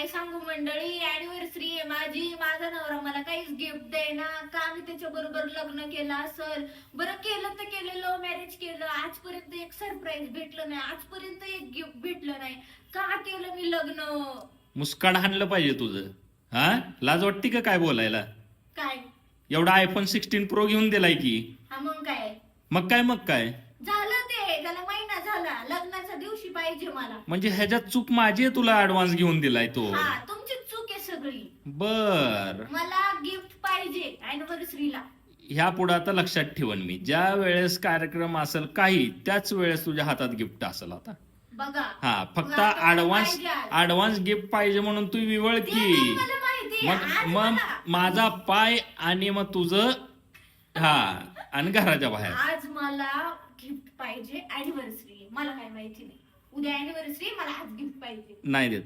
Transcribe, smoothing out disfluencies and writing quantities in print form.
काय सांगू मंडळी, अॅनिव्हर्सरी आहे माझी. माझा नवरा मला काहीच गिफ्ट देईना. का मी त्याच्या बरोबर लग्न केलं असल? बरं केलं तर केलं, लव्ह मॅरेज केलं. आजपर्यंत एक सरप्राईज भेटलं नाही, आजपर्यंत एक गिफ्ट भेटलं नाही. का केलं मी लग्न? मुस्काड हाणलं पाहिजे तुझं. हा, लाज वाटते का काय बोलायला? काय एवढा आयफोन 16 प्रो घेऊन दिलाय की. हा मग काय मग काय झालं? ते त्याला महिना झाला, लग्नाच्या दिवशी पाहिजे मला. म्हणजे ह्याच्यात चूक माझी आहे, तुला ऍडव्हान्स घेऊन दिलाय तो. हा, तुमची चूक आहे सगळी. बर, मला गिफ्ट पाहिजे अॅनिव्हर्सरीला. ह्या पुढे आता लक्षात ठेवन मी, ज्या वेळेस कार्यक्रम असेल काही त्याच वेळेस तुझ्या हातात गिफ्ट असेल आता. बघा, हा, फक्त मग आता मला ऍडव्हान्स पाहिजे आज. ऍडव्हान्स गिफ्ट पाहिजे म्हणून तू विवळ ते नाही की. मला माहिती. मग आज मग मला- माझा पाय आणि मग तुझं, हा, आणि घराच्या बाहेर. आज मला गिफ्ट पाहिजे. अॅनिव्हर्सरी मला काय माहिती नाही. उद्या अॅनिव्हर्सरी, मला आज गिफ्ट पाहिजे. नाही देत.